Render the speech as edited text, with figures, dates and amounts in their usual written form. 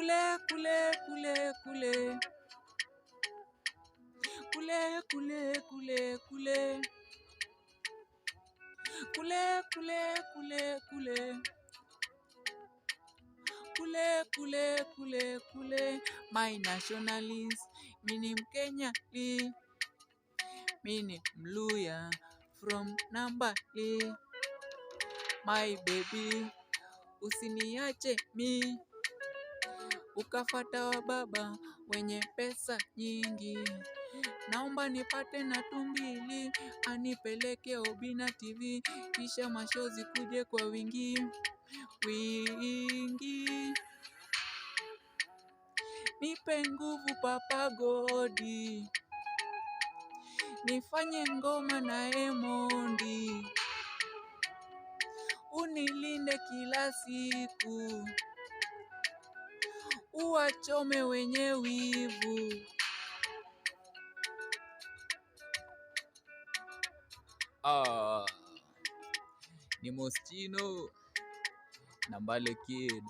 kule kule kule kule kule kule kule kule kule kule kule kule kule kule kule kule. My nationalist, mini Mkenya li, mini Mluya from Nambale. My baby, usiniache mi ukafata wa baba wenye pesa nyingi. Naomba nipate na tumbili anipeleke Obina TV, kisha mashozi kuje kwa wingi wingi. Nipe nguvu Papa Godi, nifanye ngoma na Emondi, unilinde kila siku, uwachome wenye wivu. Ni Moschino Nambale Kid.